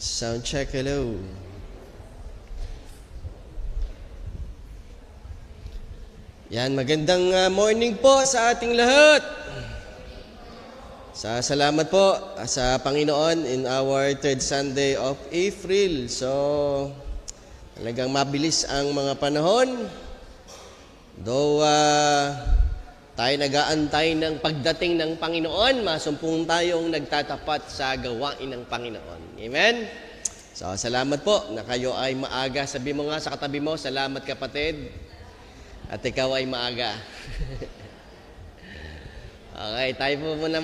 Sound check, hello. Yan, magandang morning po sa ating lahat. Salamat po sa Panginoon in our third Sunday of April. So, talagang mabilis ang mga panahon. Though tayo nag-aantay ng pagdating ng Panginoon, masumpong tayong nagtatapat sa gawain ng Panginoon. Amen? So, salamat po na kayo ay maaga. Sabi mo nga sa katabi mo, salamat kapatid. At ikaw ay maaga. Okay, tayo po muna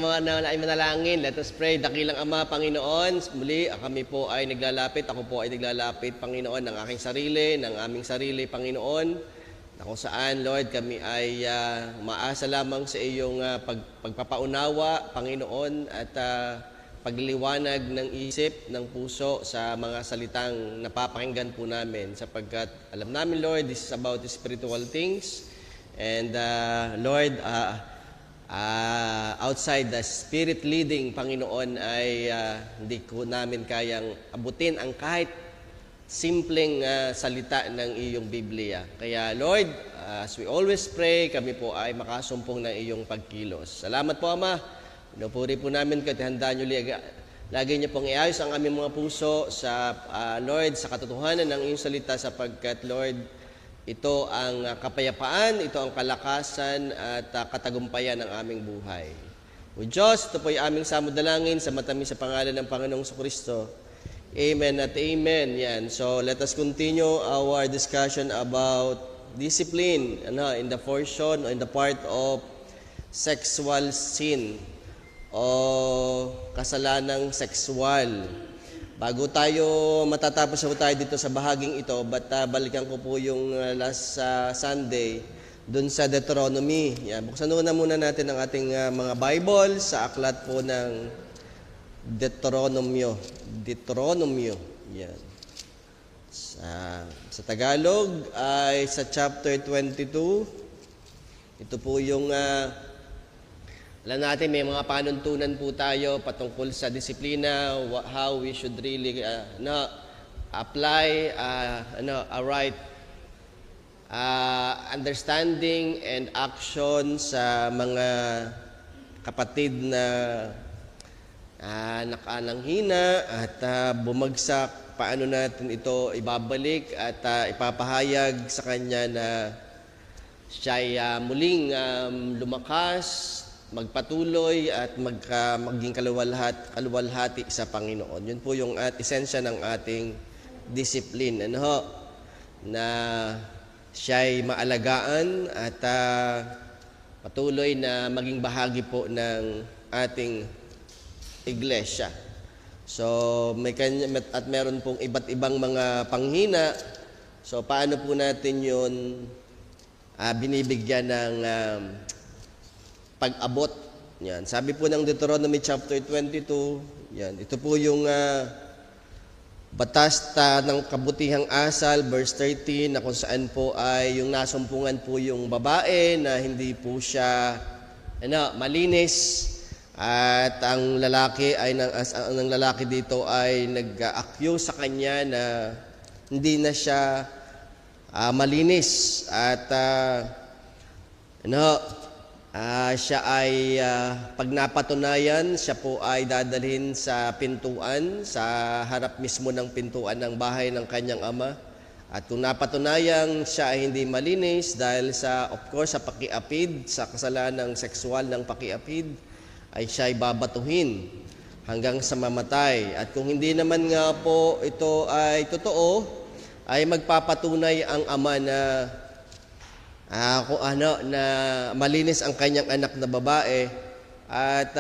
ay manalangin. Let us pray. Dakilang Ama, Panginoon, muli kami po ay naglalapit. Ako po ay naglalapit, Panginoon, ng aking sarili, ng aming sarili, Panginoon, na kung saan, Lord, kami ay umaasa lamang sa iyong pagpapaunawa, Panginoon, at pagliwanag ng isip, ng puso sa mga salitang napapakinggan po namin. Sapagkat alam namin, Lord, this is about the spiritual things. And, Lord, outside the Spirit leading, Panginoon, ay hindi ko namin kayang abutin ang kahit simpleng salita ng iyong Biblia. Kaya, Lord, as we always pray, kami po ay makasumpong ng iyong pagkilos. Salamat po, Ama. Pinupuri po namin kahit handaan nyo lagi niyo pong iayos ang aming mga puso sa, Lord, sa katotohanan ng iyong salita sapagkat, Lord, ito ang kapayapaan, ito ang kalakasan at katagumpayan ng aming buhay. O Diyos, ito po ay aming samudalangin sa matamis sa pangalan ng Panginoong Kristo. Amen at amen. Yan. So let us continue our discussion about discipline in the portion, in the part of sexual sin o kasalanang sexual. Bago tayo matatapos tayo dito sa bahaging ito, balikan ko po yung last Sunday dun sa Deuteronomy. Yan. Buksan muna natin ang ating mga Bible sa aklat po ng Deuteronomio. Yan. Sa Tagalog ay sa chapter 22. Ito po yung alam natin may mga panuntunan po tayo patungkol sa disiplina, how we should really apply a right understanding and action sa mga kapatid na nakalanghina at bumagsak. Paano natin ito ibabalik at ipapahayag sa kanya na siya'y muling lumakas, magpatuloy at maging kaluwalhati sa Panginoon. Yun po yung esensya ng ating discipline. Na siya'y maalagaan at patuloy na maging bahagi po ng ating iglesia. So, meron pong iba't ibang mga panghina. So, paano po natin yun binibigyan ng pag-abot? Yan. Sabi po ng Deuteronomy chapter 22, yan. Ito po yung batas ng kabutihang asal, verse 13, na kung saan po ay yung nasumpungan po yung babae na hindi po siya malinis. At ang lalaki dito ay nag-accuse sa kanya na hindi na siya malinis at siya ay pag napatunayan, siya po ay dadalhin sa pintuan, sa harap mismo ng pintuan ng bahay ng kanyang ama. At kung napatunayan siya ay hindi malinis dahil sa pakiapid, sa kasalanang sexual ng pakiapid, ay siya ay babatuhin hanggang sa mamatay. At kung hindi naman nga po ito ay totoo, ay magpapatunay ang ama na na malinis ang kanyang anak na babae at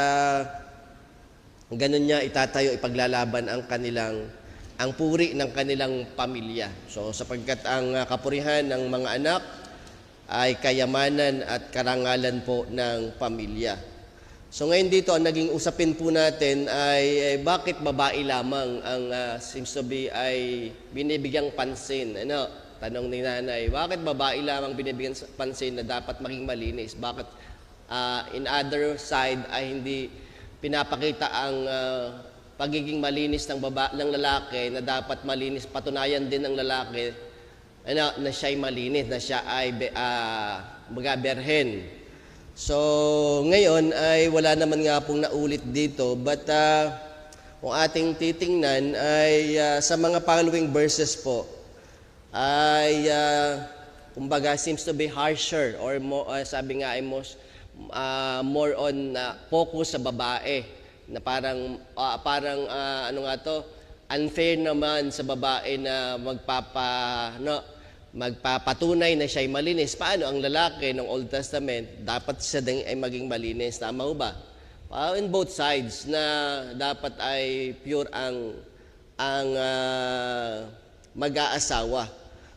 ganun niya itatayo, ipaglalaban ang puri ng kanilang pamilya. So sapagkat ang kapurihan ng mga anak ay kayamanan at karangalan po ng pamilya. So ngayon dito, ang naging usapin po natin ay bakit babae lamang ang seems to be ay binibigyang pansin. Tanong ni nanay, bakit babae lamang binibigyan pansin na dapat maging malinis? Bakit in other side ay hindi pinapakita ang pagiging malinis ng lalaki na dapat malinis, patunayan din ng lalaki na siya'y malinis, na siya ay berhen. So, ngayon ay wala naman nga pong naulit dito, but kung ating titingnan ay sa mga following verses po, ay kumbaga seems to be harsher or more, sabi nga ay more on focus sa babae na parang ano nga to, unfair naman sa babae na magpapatunay na siya'y malinis. Paano ang lalaki ng Old Testament dapat siya din ay maging malinis, tama ba? In both sides na dapat ay pure ang mag-aasawa.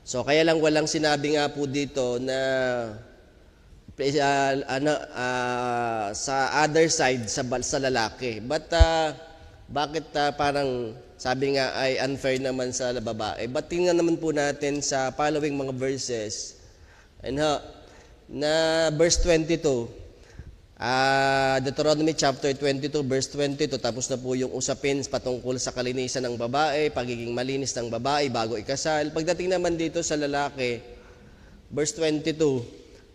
So kaya lang walang sinabi nga po dito na sa other side sa lalaki. But bakit parang sabi nga ay unfair naman sa babae? But tingnan naman po natin sa following mga verses. Na verse 22. Deuteronomy chapter 22 verse 22, tapos na po yung usapin patungkol sa kalinisan ng babae, pagiging malinis ng babae bago ikasal. Pagdating naman dito sa lalaki, verse 22,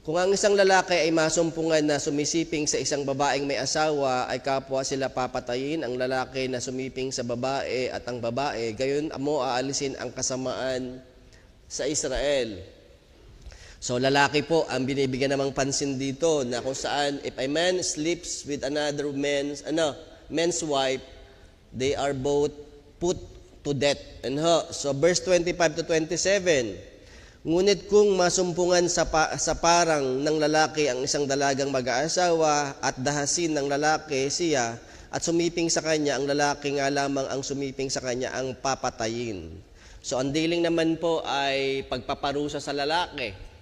kung ang isang lalaki ay masumpungan na sumisiping sa isang babaeng may asawa, ay kapwa sila papatayin, ang lalaki na sumiping sa babae at ang babae, gayon mo aalisin ang kasamaan sa Israel. So lalaki po ang binibigyan namang pansin dito na kung saan if a man sleeps with another man's wife, they are both put to death. So verse 25 to 27, ngunit kung masumpungan sa parang ng lalaki ang isang dalagang mag-aasawa at dahasin ng lalaki siya at sumiping sa kanya, ang lalaki nga lamang ang sumiping sa kanya ang papatayin. So ang dealing naman po ay pagpaparusa sa lalaki.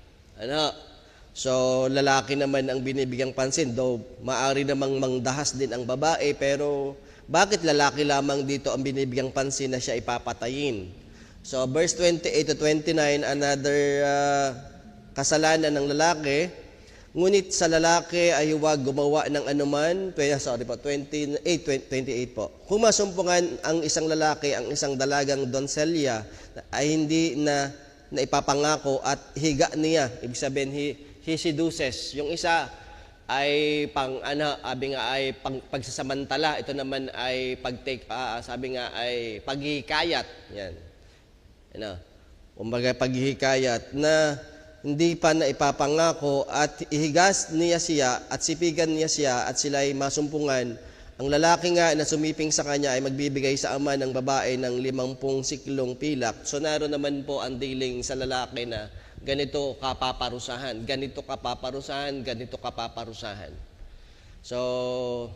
So lalaki naman ang binibigyang pansin, though maari namang mangdahas din ang babae, pero bakit lalaki lamang dito ang binibigyang pansin na siya ipapatayin? So verse 28 to 29, another kasalanan ng lalaki, ngunit sa lalaki ay huwag gumawa ng anuman, 28 po. Kung masumpungan ang isang lalaki ang isang dalagang donselya ay hindi na ipapangako at higa niya, ibig sabihin he seduces. Yung isa ay pagsasamantala, ito naman ay sabi nga ay paghihikayat. Yan. Kumbaga paghihikayat na hindi pa na ipapangako at ihigas niya siya at sipigan niya siya at sila ay masumpungan. Ang lalaki nga na sumiping sa kanya ay magbibigay sa ama ng babae ng 50 siklong pilak. So naroon naman po ang dealing sa lalaki na ganito ka paparusahan, ganito ka paparusahan, ganito ka paparusahan. So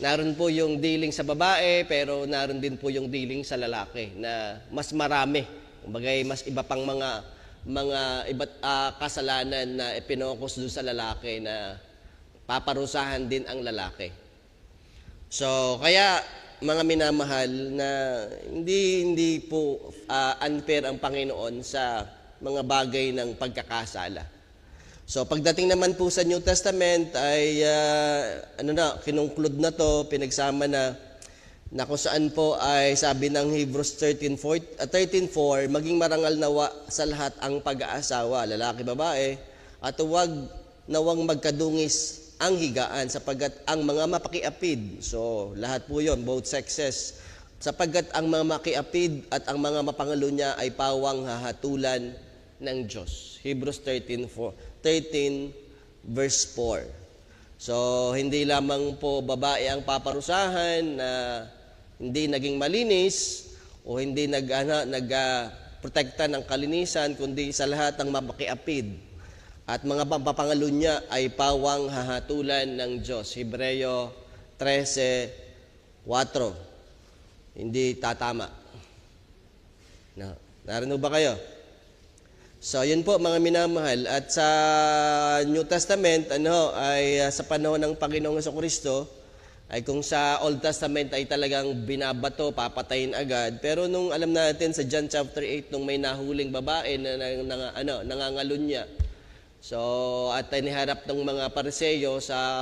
naroon po yung dealing sa babae, pero naroon din po yung dealing sa lalaki na mas marami. Kumbaga mas iba pang mga iba't kasalanan na ipinokus doon sa lalaki na paparusahan din ang lalaki. So kaya mga minamahal na hindi po unfair ang Panginoon sa mga bagay ng pagkakasala. So pagdating naman po sa New Testament ay kinongclude na to, pinagsama na kung saan po ay sabi ng Hebrews 13:4, maging marangal nawa sa lahat ang pag-aasawa, lalaki, babae, at huwag nawang magkadungis ang higaan sapagkat ang mga mapakiapid, so lahat po yon, both sexes, sapagkat ang mga makiapid at ang mga mapangalo niya ay pawang hahatulan ng Diyos. Hebrews 13 verse 4. So hindi lamang po babae ang paparusahan na hindi naging malinis o hindi nagprotekta ng kalinisan, kundi sa lahat ng mapakiapid at mga papangalo niya ay pawang hahatulan ng Diyos. Hebreo 13:4. Hindi tatama. Narinig ba kayo? So, yun po mga minamahal. At sa New Testament, ay sa panahon ng Panginoong Jesucristo, ay kung sa Old Testament ay talagang binabato, papatayin agad. Pero nung alam natin sa John chapter 8, nung may nahuling babae na nangangalunya, so at iniharap ng mga Pariseo sa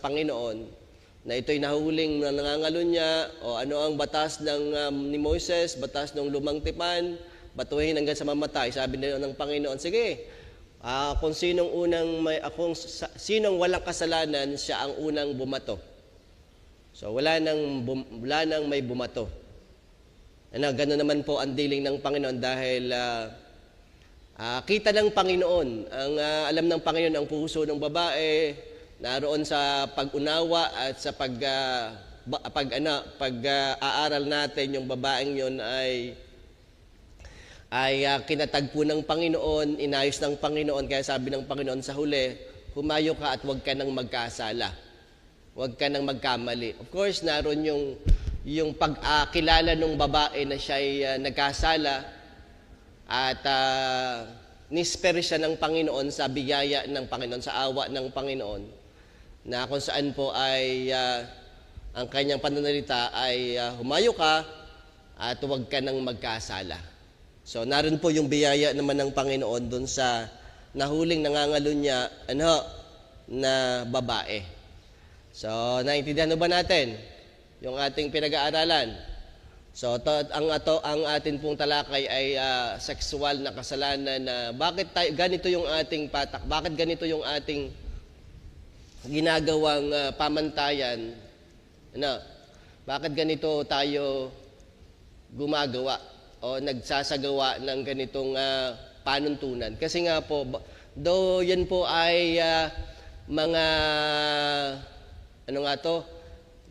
Panginoon, na ito'y nahuling na nangangalunya o ano ang batas ni Moises, batas ng lumang tipan, batuhin hanggang sa mamatay. Sabi ng Panginoon, sige, kung sinong walang kasalanan, siya ang unang bumato. So wala nang may bumato. Gano'n naman po ang dealing ng Panginoon dahil kita ng Panginoon, alam ng Panginoon ang puso ng babae, naroon sa pag-unawa at sa pag-aaral natin yung babaeng yon ay kinatagpo ng Panginoon, inayos ng Panginoon, kaya sabi ng Panginoon sa huli, humayo ka at huwag ka nang magkasala. Huwag ka nang magkamali. Of course, naroon yung pagkilala ng babae na siya'y nagkasala at nisper siya ng Panginoon sa biyaya ng Panginoon, sa awa ng Panginoon, na kung saan po ay ang kanyang pananalita ay humayo ka at huwag ka nang magkasala. So, naroon po yung biyaya naman ng Panginoon dun sa nahuling nangangalunya na babae. So, naintindihan ba natin yung ating pinag-aaralan? So, ang atin pong talakay ay sexual na kasalanan na ganito yung ating patak, bakit ganito yung ating ginagawang pamantayan, bakit ganito tayo gumagawa o nagsasagawa ng ganitong panuntunan. Kasi nga po, though yan po ay mga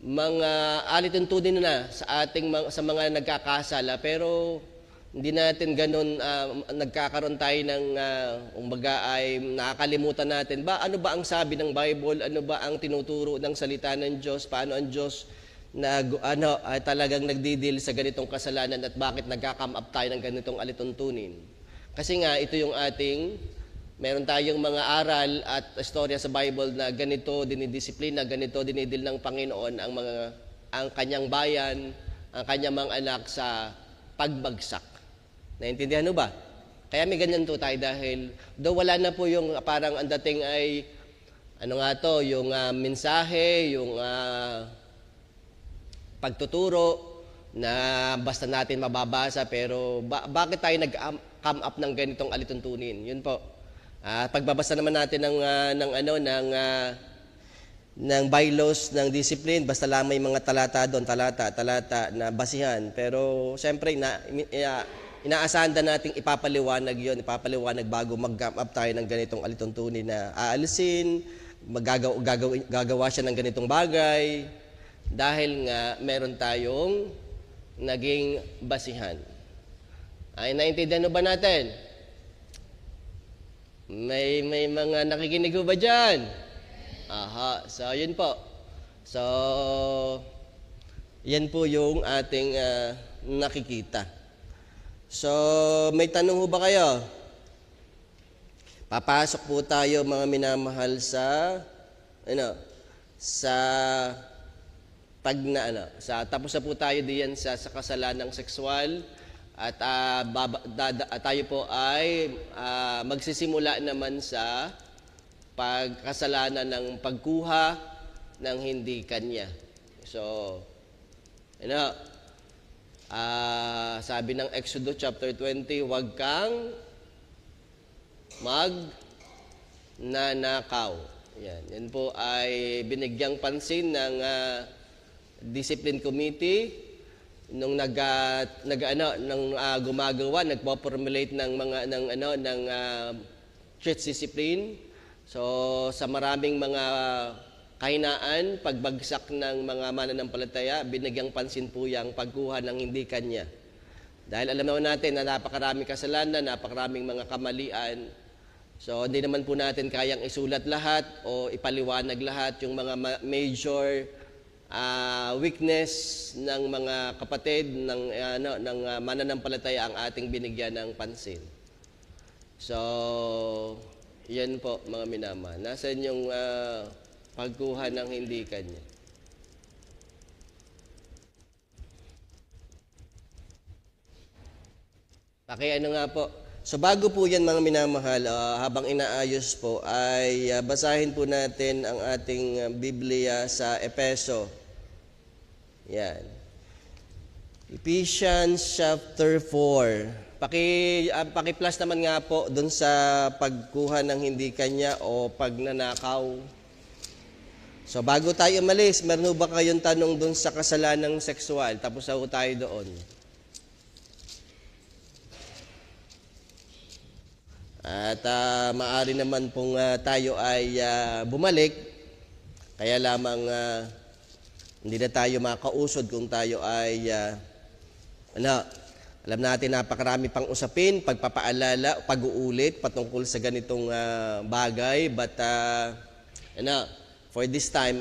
mga alituntunin na sa mga nagkakasala, pero hindi natin ganun nagkakaroon tayo ng ay nakakalimutan natin ano ba ang sabi ng Bible, ano ba ang tinuturo ng salita ng Diyos, paano ang Diyos ay talagang nagdidil sa ganitong kasalanan at bakit nagka-come up tayo ng ganitong alituntunin. Kasi nga ito yung meron tayong mga aral at istorya sa Bible na ganito dinidisiplina, ganito dinidil ng Panginoon ang kanyang bayan, ang kanyang mga anak sa pagbagsak. Naintindihan mo ba? Kaya may ganyan to tayo dahil wala na po yung parang ang dating ay yung mensahe, yung pagtuturo na basta natin mababasa, pero bakit tayo nag-come up ng ganitong alituntunin? Yun po. Pagbabasa naman natin ng bylaws ng discipline, basta lang may mga talata na basihan. Pero siyempre, inaasahan na nating ipapaliwanag bago mag-come up tayo ng ganitong alituntunin na aalisin, gagawa siya ng ganitong bagay, dahil nga meron tayong naging basihan. Ay, naintindihan ba natin? May mga nakikinig ba dyan? Aha, so yun po. So, yan po yung ating nakikita. So, may tanong ba kayo? Papasok po tayo mga minamahal sa tapos na po tayo diyan sa kasalanang sexual at tayo po ay magsisimula naman sa pagkasalanan ng pagkuha ng hindi kanya. So, sabi ng Exodus chapter 20, huwag kang magnanakaw. Yan po ay binigyang pansin ng Discipline Committee nung gumagawa, nagpo-formulate ng church discipline. So sa maraming mga kahinaan, pagbagsak ng mga mananampalataya, binigyang pansin po yang pagkuha ng hindi kanya. Dahil alam naman natin na napakaraming kasalanan, napakaraming mga kamalian. So hindi naman po natin kayang isulat lahat o ipaliwanag lahat yung mga major weakness ng mga kapatid ng mananampalataya ang ating binigyan ng pansin. So, yan po mga minama. Nasaan yung pagkuha ng hindi kanya? Nga po, So bago po yan mga minamahal, habang inaayos po ay basahin po natin ang ating Biblia sa Efeso. Yan. Ephesians chapter 4. Paki-plus naman nga po doon sa pagkuha ng hindi kanya o pagnanakaw. So bago tayo umalis, meron ba kayong tanong doon sa kasalanang sexual? Tapos ako tayo doon. At maaari naman pong tayo ay bumalik, kaya lamang hindi na tayo makausod kung tayo ay alam natin napakarami pang usapin, pagpapaalala, pag-uulit patungkol sa ganitong bagay. But for this time,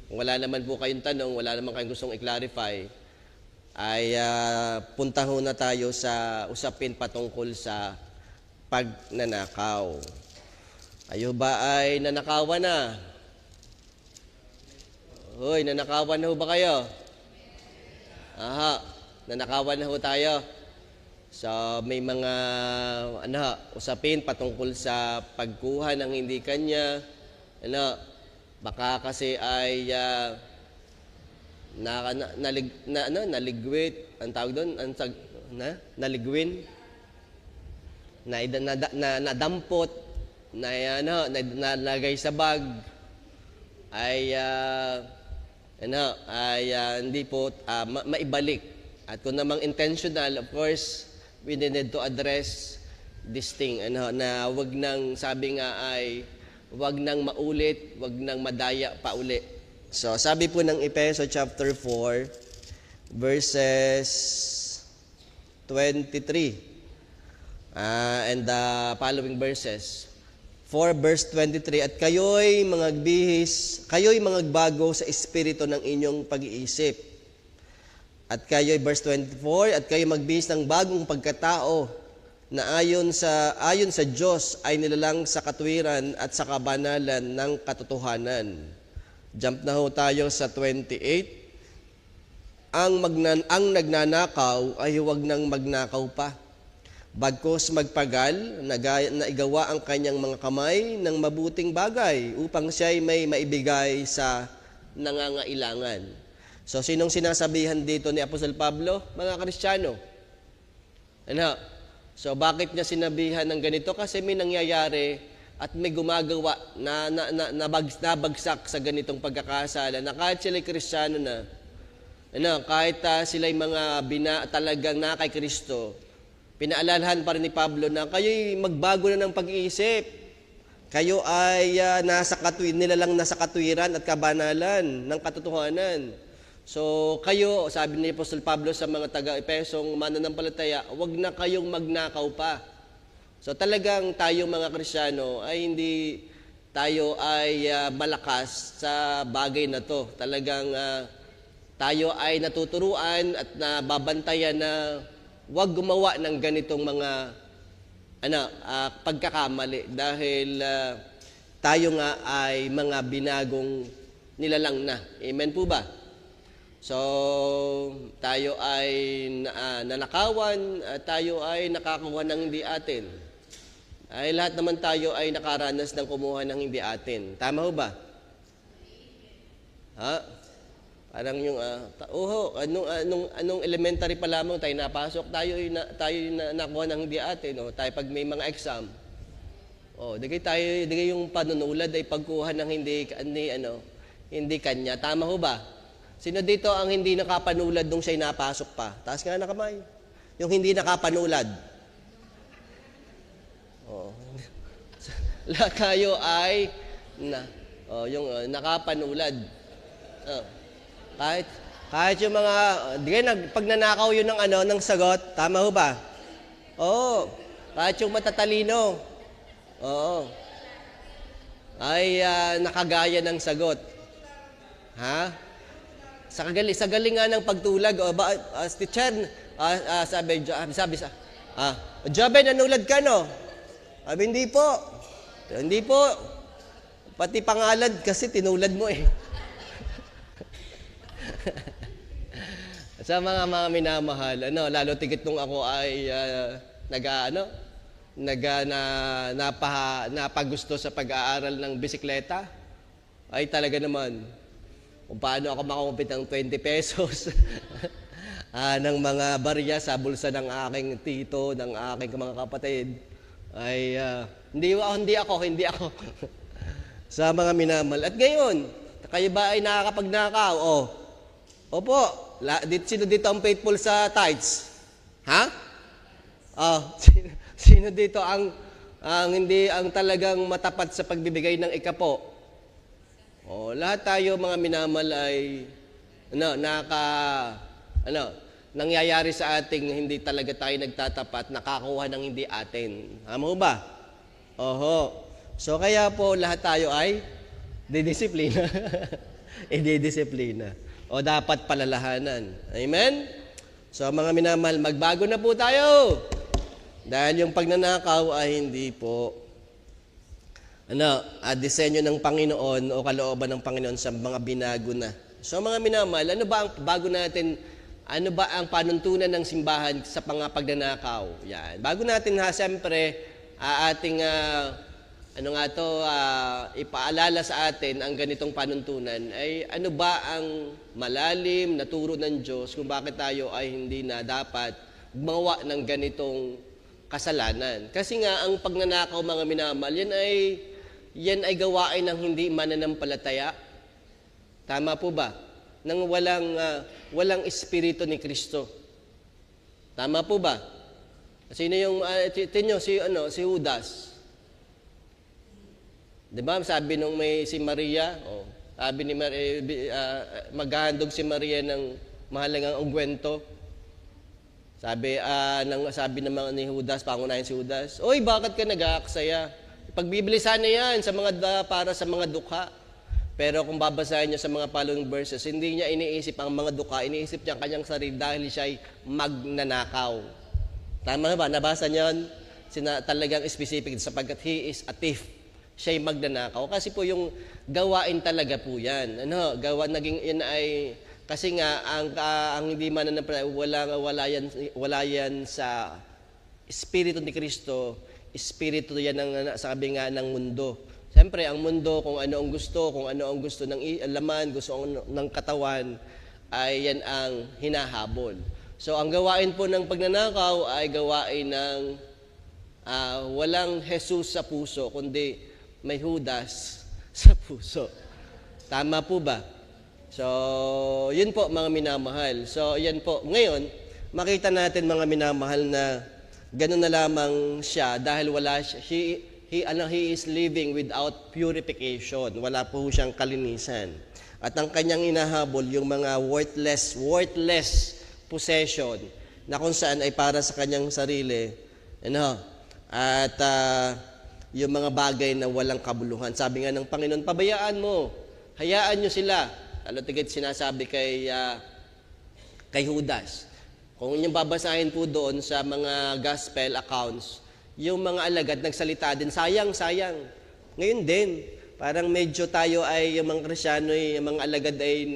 kung wala naman po kayong tanong, wala naman kayong gustong i-clarify, ay punta ho na tayo sa usapin patungkol sa pagnanakaw. Kayo ba ay nanakawan na? Hoy, nanakawan na ho ba kayo? Aha, nanakawan na ho tayo. So, may mga usapin patungkol sa pagkuha ng hindi kanya. Baka kasi ay naligwit, ang tawag doon, naligwin, nadampot, nalagay sa bag, ay hindi po maibalik. At kung namang intentional, of course, we need to address this thing. Na wag nang, sabi nga ay, wag nang maulit, wag nang madaya pa uli. So, sabi po ng Efeso chapter 4, verses 23. And the following verses. 4 verse 23, at kayo'y mga bago sa espiritu ng inyong pag-iisip. At kayo'y verse 24, at kayo'y magbihis ng bagong pagkatao na ayon sa Diyos ay nilalang sa katwiran at sa kabanalan ng katotohanan. Jump na ho tayo sa 28. Ang nagnanakaw ay huwag nang magnakaw pa. Bagkus magpagal, naigawa ang kanyang mga kamay ng mabuting bagay upang siya'y may maibigay sa nangangailangan. So, sinong sinasabihan dito ni Apostol Pablo? Mga Kristiyano. So, bakit niya sinabihan ng ganito? Kasi may nangyayari at may gumagawa na nabagsak sa ganitong pagkakasala na kahit sila'y Kristiyano na, kahit sila'y mga talagang na kay Kristo, pinaalalahan pa rin ni Pablo na kayo'y magbago na ng pag-iisip. Kayo ay nilalang nasa katwiran at kabanalan ng katotohanan. So kayo, sabi ni Apostol Pablo sa mga taga-Epesong mananampalataya, huwag na kayong magnakaw pa. So talagang tayo mga Kristiyano ay hindi tayo ay malakas sa bagay na to. Talagang tayo ay natuturuan at nababantayan na huwag gumawa ng ganitong mga pagkakamali dahil tayo nga ay mga binagong nilalang na. Amen po ba? So, tayo ay nanakawan, tayo ay nakakuha ng hindi atin. Ay lahat naman tayo ay nakaranas ng kumuha ng hindi atin. Tama ho ba? Ha? Parang yung, anong elementary pa lamang tayo napasok, tayo nakuha ng hindi atin. Tayo pag may mga exam, digay yung panunulad ay pagkuha ng hindi kanya. Tama ho ba? Sino dito ang hindi nakapanulad nung siya'y napasok pa? Taas nga na kamay. Yung hindi nakapanulad. Lahat kayo ay nakapanulad. Kahit yung mga, pag nanakaw yun ng sagot, tama ho ba? Oo. Kahit yung matatalino, ay nakagaya ng sagot. Ha? Sa galingan ng pagtulag, teacher, sabi, Jobe, nanulad ka, no? Sabi, hindi po. Hindi po. Pati pangalan kasi tinulad mo eh. Sa mga minamahal, lalo tigit nung ako ay napagusto sa pag-aaral ng bisikleta, ay talaga naman, kung paano ako makakumpit ng 20 pesos ng mga barya sa bulsa ng aking tito, ng aking mga kapatid, ay hindi ako. Sa mga minamahal. At ngayon, kayo ba ay nakakapagnakaw? Opo, sino dito ang faithful sa tithes? Ha? Sino dito ang hindi ang talagang matapat sa pagbibigay ng ikapo? Lahat tayo mga minamahal ay nangyayari sa ating hindi talaga tayo nagtatapat, nakakuha ng hindi atin. Tama ba? Oho. So kaya po lahat tayo ay didisiplina. Ididisiplina. O dapat palalahanan. Amen? So mga minamahal, magbago na po tayo. Dahil yung pagnanakaw ay hindi po disenyo ng Panginoon o kalooban ng Panginoon sa mga binago na. So mga minamahal, ano ba ang panuntunan ng simbahan sa pagnanakaw? Yan. Bago natin siyempre ating ipaalala sa atin ang ganitong panuntunan ay ano ba ang malalim na turo ng Diyos kung bakit tayo ay hindi na dapat gumawa ng ganitong kasalanan. Kasi nga ang pagnanakaw mga minamahal, yan ay gawain ng hindi mananampalataya. Tama po ba? Nang walang espiritu ni Kristo. Tama po ba? Sino yung si Judas? 'Di ba? Sabi nung si Maria, sabi ni Maria, maghahandog si Maria ng mahalagang ungwento. Sabi naman ni Judas, pangunahin si Judas, "Oy, bakit ka nag-aaksaya? Pagbibilisan na 'yan para sa mga dukha." Pero kung babasahin niyo sa mga following verses, hindi niya iniisip ang mga dukha, iniisip niya ang kanyang sarili dahil siya ay magnanakaw. Tama ba? Nabasa niyo 'yon? Talagang specific sapagkat he is a thief. Siya'y magnanakaw. Kasi po yung gawain talaga po yan. Naging ay, kasi nga, ang hindi mananampalataya, wala yan sa Espiritu ni Kristo, Espiritu yan sabi nga ng mundo. Siyempre, ang mundo, kung ano ang gusto ng laman, gusto ng katawan, ay yan ang hinahabol. So, ang gawain po ng pagnanakaw ay gawain ng walang Jesus sa puso, kundi may Judas sa puso. Tama po ba? So, yun po mga minamahal. So, yan po. Ngayon, makita natin mga minamahal na ganun na lamang siya dahil he is living without purification. Wala po siyang kalinisan. At ang kanyang inahabol yung mga worthless possession na kung saan ay para sa kanyang sarili. At yung mga bagay na walang kabuluhan. Sabi nga ng Panginoon, pabayaan mo. Hayaan nyo sila. Lalo tigit sinasabi kay Judas. Kung inyong babasahin po doon sa mga gospel accounts, yung mga alagad nagsalita din, sayang. Ngayon din, parang medyo tayo ay, yung mga Krisyano, yung mga alagad ay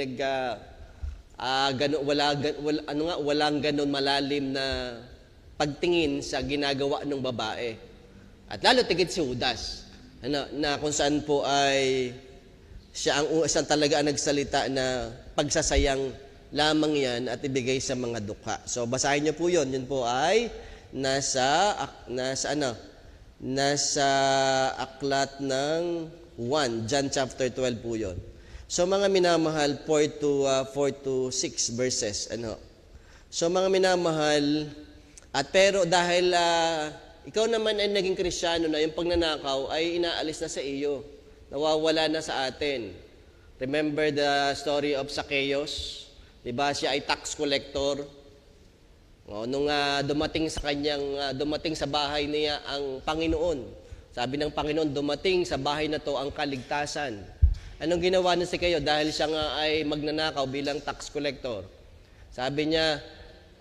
walang ganun malalim na pagtingin sa ginagawa ng babae. At lalo tigit si Judas, na kung saan po ay siya ang isang talaga ang nagsalita na pagsasayang lamang yan at ibigay sa mga dukha. So basahin niyo po yun. Yun po ay nasa aklat ng 1, John chapter 12 po yun. So mga minamahal, 4 to 6 verses. So mga minamahal, pero dahil ikaw naman ay naging Krisyano na yung pagnanakaw ay inaalis na sa iyo. Nawawala na sa atin. Remember the story of Zacchaeus? Diba siya ay tax collector? Nung dumating sa bahay niya ang Panginoon. Sabi ng Panginoon, dumating sa bahay na to ang kaligtasan. Anong ginawa na si kayo? Dahil siya nga ay magnanakaw bilang tax collector. Sabi niya,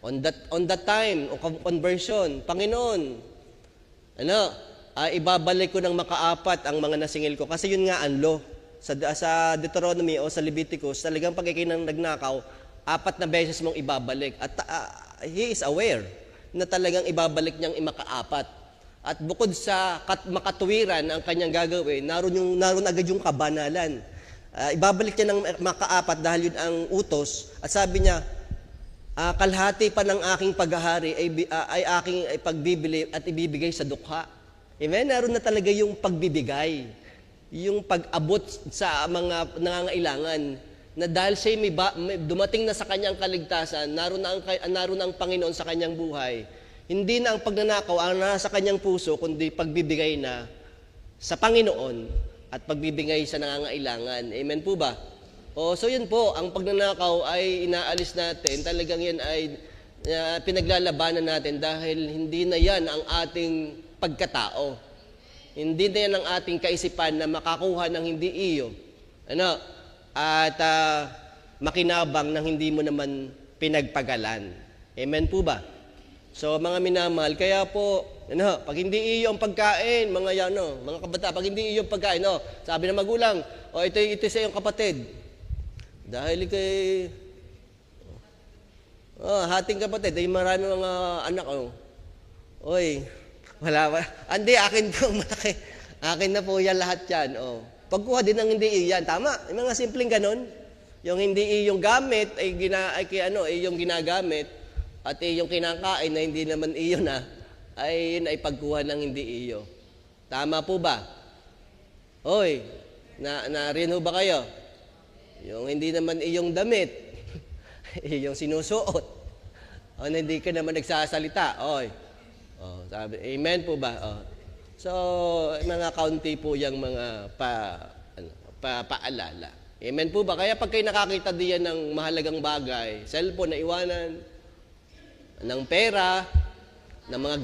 on that time of conversion, Panginoon, ibabalik ko ng makaapat ang mga nasingil ko. Kasi yun nga ang law. Sa Deuteronomy o sa Leviticus, talagang pag ikay nang nagnakaw, 4 na beses mong ibabalik. At he is aware na talagang ibabalik niyang imakaapat. At bukod sa makatuwiran ang kanyang gagawin, naroon agad yung kabanalan. Ibabalik niya ng makaapat dahil yun ang utos. At sabi niya, kalahati pa ng aking paghahari ay aking pagbibili at ibibigay sa dukha. Amen? Naroon na talaga yung pagbibigay. Yung pag-abot sa mga nangangailangan. Na dahil siya may dumating na sa kanyang kaligtasan, naroon ang Panginoon sa kanyang buhay. Hindi na ang pagnanakaw ang nasa kanyang puso, kundi pagbibigay na sa Panginoon at pagbibigay sa nangangailangan. Amen po ba? So yun po, ang pagnanakaw ay inaalis natin. Talagang yan ay pinaglalabanan natin dahil hindi na yan ang ating pagkatao. Hindi na yan ang ating kaisipan na makakuha ng hindi iyo. At makinabang ng hindi mo naman pinagpagalan. Amen po ba? So mga minamahal, kaya po, pag hindi iyo ang pagkain, mga kabata, pag hindi iyo ang pagkain, sabi ng magulang, ito sa iyong kapatid. Dahil kay hating kapatid, ay marami mga anak, wala. Hindi, akin po, malaki. Akin na po yan lahat yan, Pagkuha din ng hindi iyo yan, tama, yung mga simpleng ganon. Yung hindi iyong gamit, ay iyong ginagamit, at yung kinakain na hindi naman iyo na, ay yun ay pagkuha ng hindi iyo. Tama po ba? Nariyan ho ba kayo? Yung hindi naman iyong damit, iyong sinusuot, hindi ka naman nagsasalita, sabi, amen po ba? So, mga kaunti po yung mga paalala. Amen po ba? Kaya pag kayo nakakita diyan ng mahalagang bagay, cellphone na iwanan, ng pera, ng mga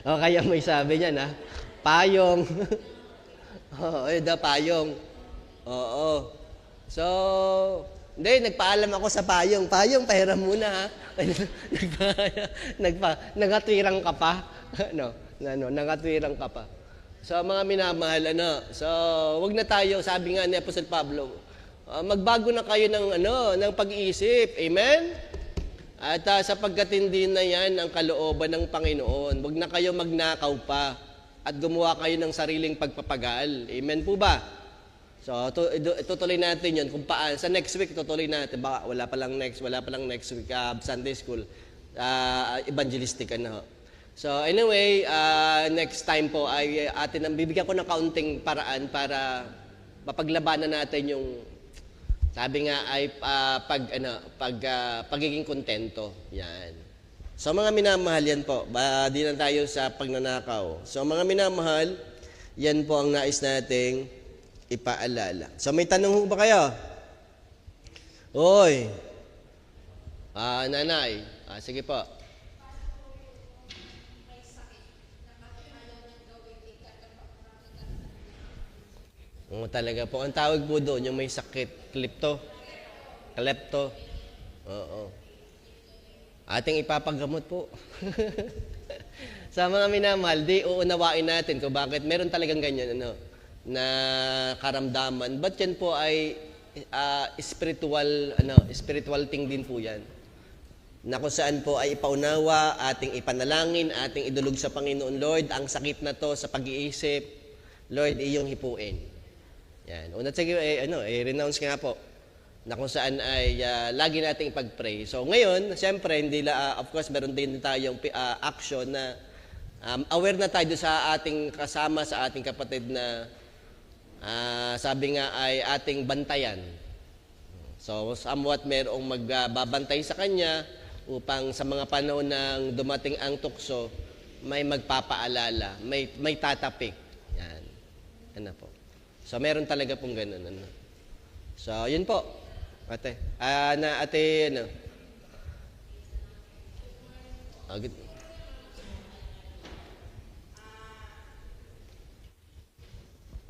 kaya may sabi niya na, payong. Payong. Oo. So, hindi, nagpaalam ako sa payong. Payong, pera muna ha. Nagatwirang ka pa. Nagatwirang ka pa. So, mga minamahal, So, wag na tayo, sabi nga ni Apostol Pablo, magbago na kayo ng pag-iisip. Amen? At sapagkat hindi na yan ang kalooban ng Panginoon. Wag na kayo magnakaw pa at gumawa kayo ng sariling pagpapagal. Amen po ba? So, tutuloy natin yun. Kung paano. Sa next week, tutuloy natin. Baka wala pa lang next week, Sunday school, evangelistic So, anyway, next time po ay bibigyan ko ng kaunting paraan para mapaglabanan natin yung sabi nga ay pagiging kontento. Yan. So mga minamahal, yan po. Di na tayo sa pagnanakaw. So mga minamahal, yan po ang nais nating ipaalala. So may tanong ho ba kayo? Nanay. Sige po. Talaga po. Ang tawag po doon, yung may sakit, klepto. Oo. Ating ipapagamot po. Sa mga minamahal, uunawain natin kung bakit meron talagang ganyan, na karamdaman. But yan po ay spiritual thing din po yan. Na kung saan po ay ipaunawa, ating ipanalangin, ating idulog sa Panginoon, Lord, ang sakit na to sa pag-iisip, Lord, iyong hipuin. Yan. Una sige, renounce nga po na kung saan ay lagi nating pag-pray. So ngayon, siyempre, of course, meron din tayong action na aware na tayo sa ating kasama, sa ating kapatid na sabi nga ay ating bantayan. So somewhat merong magbabantay sa kanya upang sa mga panahon ng dumating ang tukso, may magpapaalala, may tatapik. Yan. Po. So, meron talaga pong ganun. So, yun po. Ate.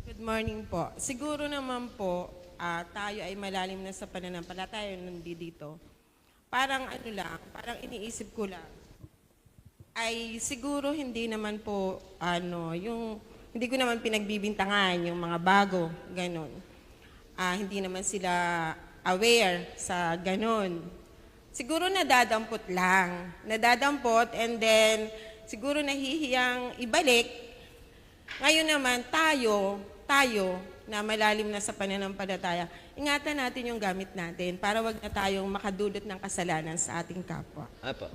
Good morning po. Siguro naman po, tayo ay malalim na sa pananampalataya nandito. Parang parang iniisip ko lang, ay siguro hindi naman po, hindi ko naman pinagbibintangan yung mga bago, ganon. Hindi naman sila aware sa ganon. siguro nadadampot lang. Nadadampot and then siguro nahihiyang ibalik. Ngayon naman tayo na malalim na sa pananampalataya, ingatan natin yung gamit natin para wag na tayong makadulot ng kasalanan sa ating kapwa. Apo.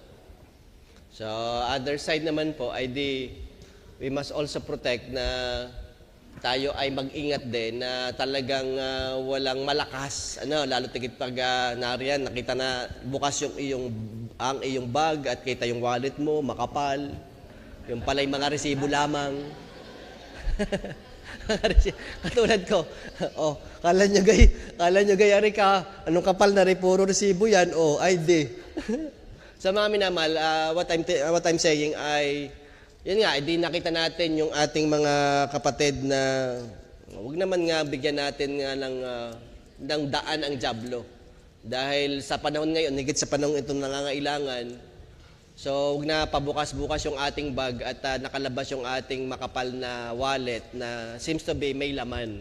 So, other side naman po ay we must also protect na tayo ay mag-ingat din na talagang walang malakas, lalo tigit pag nariyan, nakita na bukas ang iyong bag at kita yung wallet mo, makapal, yung pala'y mga resibo lamang. Katulad ko, kala nyo gay, ari ka, anong kapal na rin, puro resibo yan, ID. Sa mga minamahal, what I'm saying ay, yun nga, hindi nakita natin yung ating mga kapatid na huwag naman nga bigyan natin nga ng daan ang jablo. Dahil sa panahon ngayon, higit sa panahon itong nangangailangan, so huwag na pabukas-bukas yung ating bag at nakalabas yung ating makapal na wallet na seems to be may laman.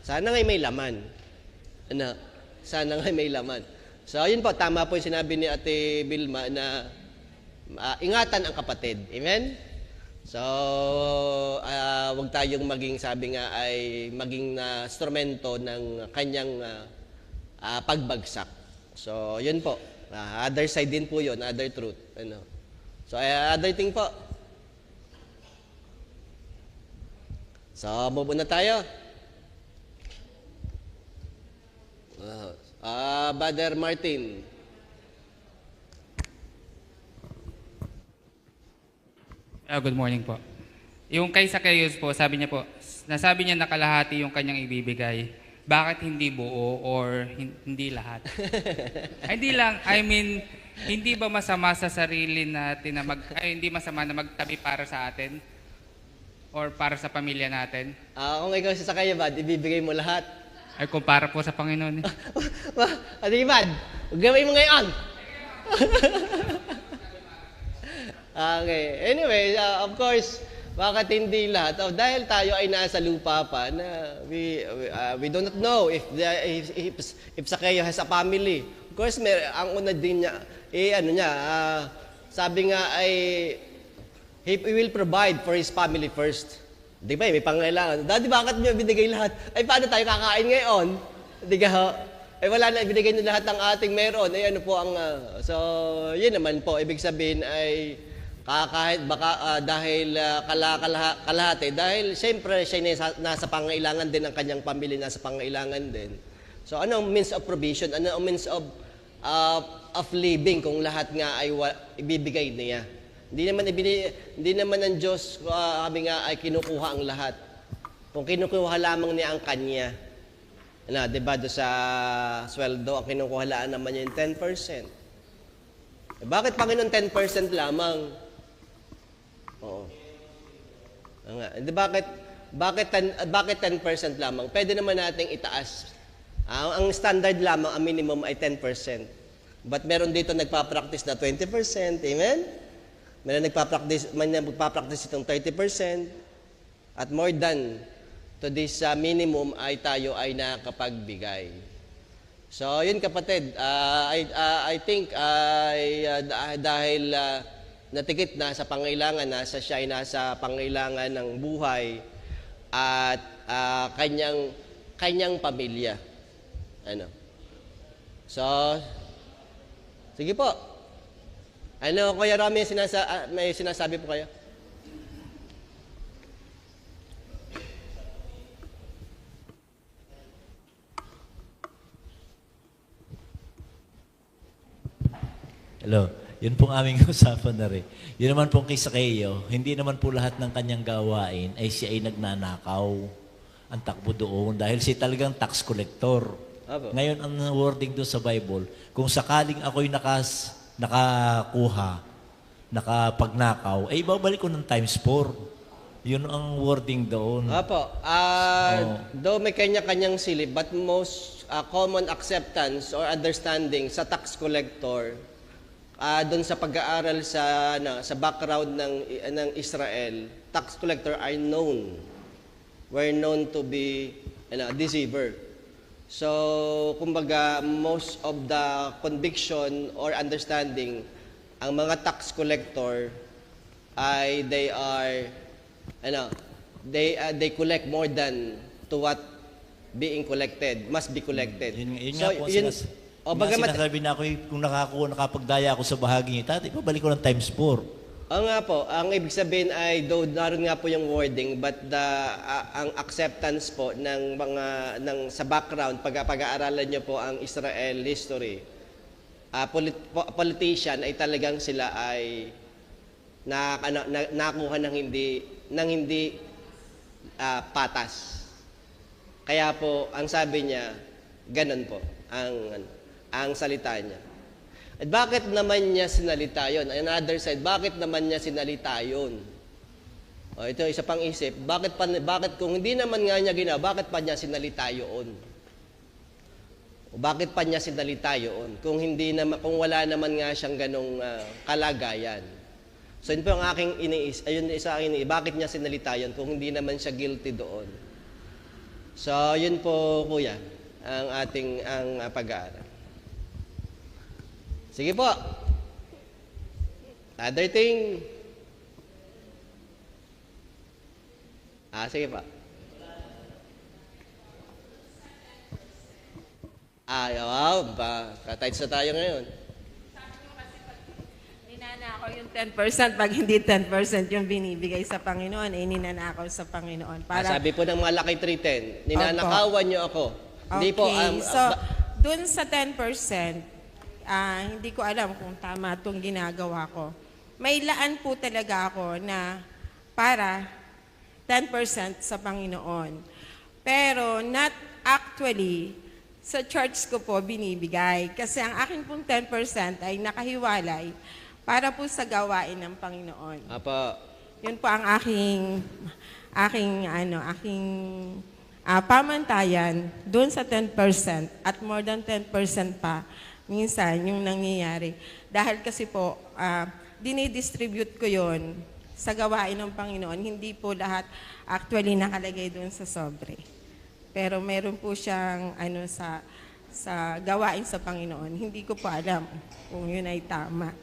Sana nga'y may laman. Sana nga'y may laman. So yun po, tama po yung sinabi ni Ate Vilma na ingatan ang kapatid. Amen? So, wag tayong sabi nga ay maging instrumento ng kanyang pagbagsak. So, yun po. Other side din po yun, other truth. So, other thing po. So, move on na tayo. Brother Martin. Good morning po. Yung kay Zacchaeus po, nasabi niya na kalahati yung kanyang ibibigay. Bakit hindi buo or hindi lahat? Hindi lang, hindi ba masama sa sarili natin na hindi masama na magtabi para sa atin? Or para sa pamilya natin? Kung ikaw si Zacchaeus, ibibigay mo lahat. Ay, kumpara po sa Panginoon. Ate Ibad, gawin mo ngayon. Okay. Anyway, of course, bakit hindi lahat? Dahil tayo ay nasa lupa pa na we do not know if Zacchaeus has a family. Of course, ang una din niya, sabi nga ay he will provide for his family first. Di ba? May pangailangan. Daddy, bakit niyo binigay lahat? Ay, paano tayo kakain ngayon? Di ka? Ay, wala na, binigay niyo lahat ng ating meron. Ay, ano po ang... so, yun naman po. Ibig sabihin ay kahit baka dahil kalahati, dahil siyempre siya nasa pangailangan din ng kanyang pamilya, nasa pangailangan din. So ano ang means of provision? Ano ang means of living kung lahat nga ay ibibigay niya? Hindi naman ang Diyos sabi nga ay kinukuha ang lahat. Kung kinukuha lamang niya ang kanya, diba do sa sweldo, ang kinukuha naman niya yung 10%. Bakit Panginoon 10% lamang? Oo. Hindi bakit 10% lamang? Pwede naman nating itaas. Ang standard lamang, ang minimum ay 10%. But meron dito nagpa-practice na 20%. Amen? Meron nagpa-practice itong 30%. At more than to this minimum ay tayo ay nakapagbigay. So, yun kapatid, I think dahil natikit na sa pangailangan, siya ay nasa pangailangan ng buhay at kanyang pamilya. So, sige po. Kuya Romy, may sinasabi po kayo? Hello. Yun pong aming usapan na rin. Yun naman pong kay Zacchaeus, hindi naman po lahat ng kanyang gawain ay siya ay nagnanakaw. Ang takbo doon dahil siya talagang tax collector. Apo. Ngayon, ang wording doon sa Bible, kung sakaling ako'y nakakuha, nakapagnakaw, ay babalik ko ng times 4. Yun ang wording doon. Apo. Though may kanya-kanyang silip, but most common acceptance or understanding sa tax collector, doon sa pag-aaral sa background ng Israel, tax collector were known to be deceiver. So, kumbaga, most of the conviction or understanding, ang mga tax collector ay they collect more than to what being collected, must be collected. Yun nga po, sinasabi na ako, kung nakapagdaya ako sa bahagi niya, tati, pabalik ko ng times 4. Oo nga po, ang ibig sabihin ay, though naroon nga po yung wording, but ang acceptance po ng sa background, pag-aaralan nyo po ang Israel history, politician ay talagang sila ay nakuha ng hindi patas. Kaya po, ang sabi niya, ganun po ang salita niya. At bakit naman niya sinalita yun? Another side, bakit naman niya sinalita yun? O, ito, isa pang isip. Bakit kung hindi naman nga niya ginawa, bakit pa niya sinalita yun? O, bakit pa niya sinalita yun? Kung wala naman nga siyang ganong kalagayan. So, yun po ang aking bakit niya sinalita yun kung hindi naman siya guilty doon? So, yun po, kuya, ang ating pag-aaral. Sige po. Other thing. Sige po. Wow. Katights na tayo ngayon. Ninanakaw yung 10%. Pag hindi 10% yung binibigay sa Panginoon, ninanakaw sa Panginoon. Sabi po ng Malaki 3:10, ninanakawan niyo ako. Hindi po. So, dun sa 10%, hindi ko alam kung tama itong ginagawa ko. May laan po talaga ako na para 10% sa Panginoon. Pero not actually sa church ko po binibigay. Kasi ang akin pong 10% ay nakahiwalay para po sa gawain ng Panginoon. Apa. Yun po ang aking pamantayan doon sa 10% at more than 10% pa minsan yung nangyayari. Dahil kasi po, dinidistribute ko yon sa gawain ng Panginoon. Hindi po lahat actually nakalagay doon sa sobre. Pero meron po siyang sa gawain sa Panginoon. Hindi ko po alam kung yun ay tama.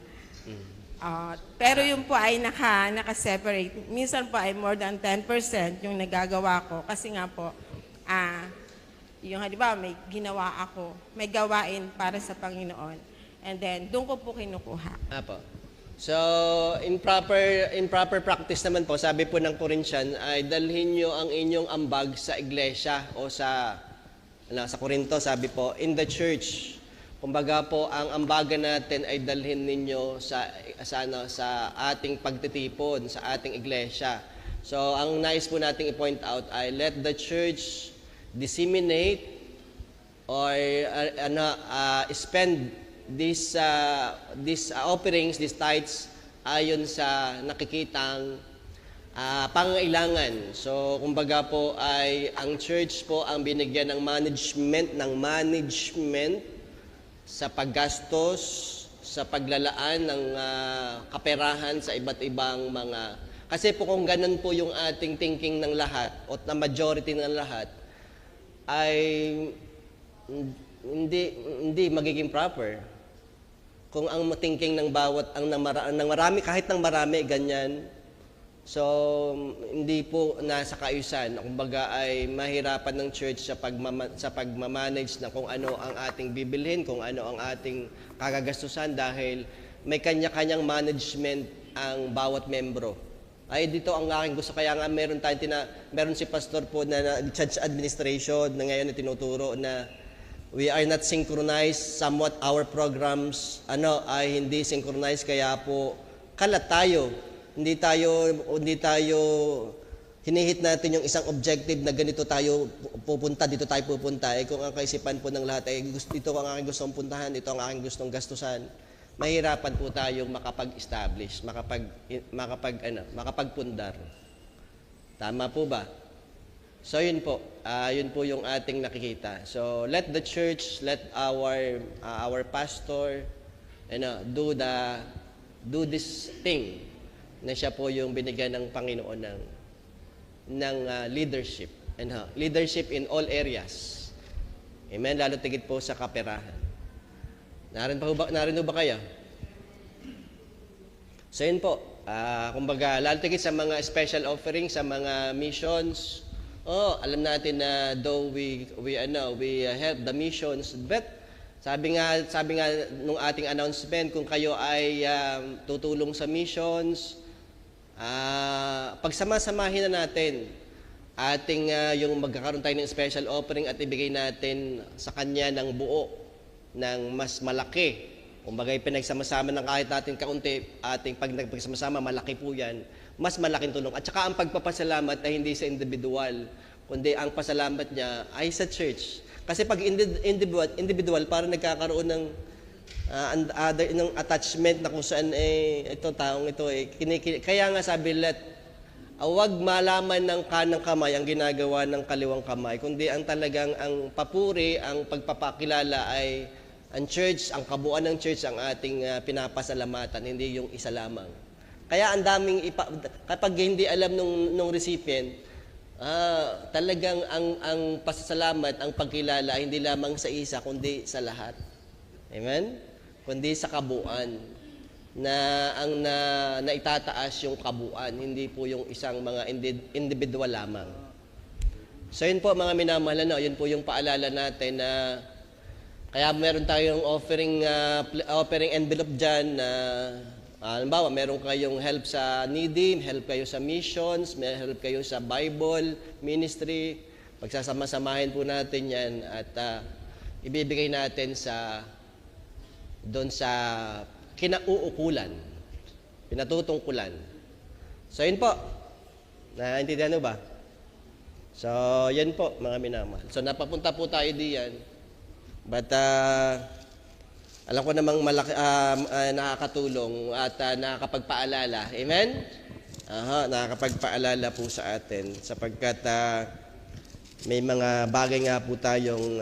Pero yun po ay naka-separate. Minsan po ay more than 10% yung nagagawa ko. Kasi nga po, yung halimbawa, may ginawa ako, may gawain para sa Panginoon. And then, doon ko po kinukuha. Apo. So, in proper practice naman po, sabi po ng Corinthian, ay dalhin nyo ang inyong ambag sa iglesia o sa Corinto, sabi po, in the church. Kumbaga po, ang ambagan natin ay dalhin ninyo sa ating pagtitipon, sa ating iglesia. So, ang nais po nating i-point out ay let the church disseminate or spend these offerings, these tithes ayon sa nakikitang pangailangan. So, kumbaga po ay ang church po ang binigyan ng management sa paggastos, sa paglalaan ng kaperahan sa iba't ibang mga. Kasi po kung ganun po yung ating thinking ng lahat o na majority ng lahat, ay hindi magiging proper. Kung ang thinking ng bawat ng marami, kahit ng marami ganyan, so hindi po nasa kaayusan. Kumbaga ay mahirapan ng church sa pagmamanage na kung ano ang ating bibilhin, kung ano ang ating kagagastusan dahil may kanya-kanyang management ang bawat membro. Ay dito ang aking gusto, kaya nga meron si pastor po na church administration na ngayon na tinuturo na we are not synchronized, somewhat our programs ay hindi synchronized, kaya po kalat tayo. Hindi tayo hinihit natin yung isang objective na ganito tayo pupunta, dito tayo pupunta. Kung ang kaisipan po ng lahat ay ito ang aking gustong puntahan, ito ang aking gustong gastusan, mahirapan po tayong makapag-establish, makapagpundar. Tama po ba? So yun po yung ating nakikita. So let the church, let our pastor do this thing na siya po yung binigyan ng Panginoon ng leadership. Leadership in all areas. Amen? Lalo tigit po sa kaperahan. Narin ba kayo? So yun po, kumbaga, lalo tigit sa mga special offering, sa mga missions. Alam natin na though we help the missions, but sabi nga nung ating announcement, kung kayo ay tutulong sa missions, pagsama-samahin na natin yung magkakaroon tayo ng special offering at ibigay natin sa Kanya ng buo, ng mas malaki. Kumbaga, pinagsama-sama ng kahit natin kaunti, pag nagpagsama-sama, malaki po yan. Mas malaking tulong. At saka ang pagpapasalamat ay hindi sa individual, kundi ang pasalamat niya ay sa church. Kasi pag individual parang nagkakaroon ng attachment na kung saan itong taong ito kaya nga sabi, huwag malaman ng kanang kamay ang ginagawa ng kaliwang kamay, kundi ang talagang ang papuri, ang pagpapakilala ay ang church, ang kabuuan ng church ang ating pinapasalamatan, hindi yung isa lamang. Kaya ang daming kapag hindi alam nung recipient, talagang ang pasasalamat, ang pagkilala hindi lamang sa isa kundi sa lahat. Amen? Kundi sa kabuuan na ang naitataas yung kabuuan, hindi po yung isang mga individual lamang. So yun po mga minamahal, yun po yung paalala natin na kaya meron tayong offering envelope dyan na halimbawa, meron kayong help sa needy, help kayo sa missions, may help kayo sa Bible ministry. Pagsasama-samahin po natin yan at ibibigay natin doon sa kinauukulan, pinatutungkulan. So, yun po. Naintindihan mo ba? So, yan po, mga minamahal. So, napapunta po tayo diyan. But, alam ko namang nakakatulong at nakakapagpaalala. Amen? Nakakapagpaalala po sa atin sapagkat may mga bagay nga po tayong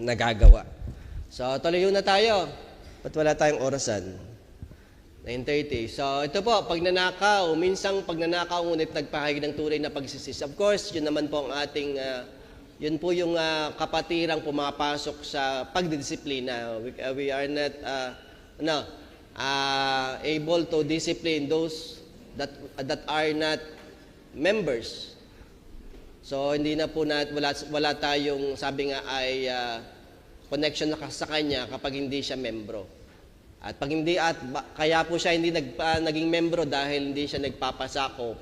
nagagawa. So, tuloy na tayo. Ba't wala tayong orasan? 9:30. So, ito po, pagnanakaw. Minsang pagnanakaw, ngunit nagpahayag ng tunay na pagsisis. Of course, yun naman po ang ating yun po yung kapatirang pumapasok sa pagdidisiplina. We are not able to discipline those that are not members. So hindi na po wala tayong sabi nga ay connection na sa kanya kapag hindi siya membro. At pag hindi kaya po siya hindi naging membro dahil hindi siya nagpapasakop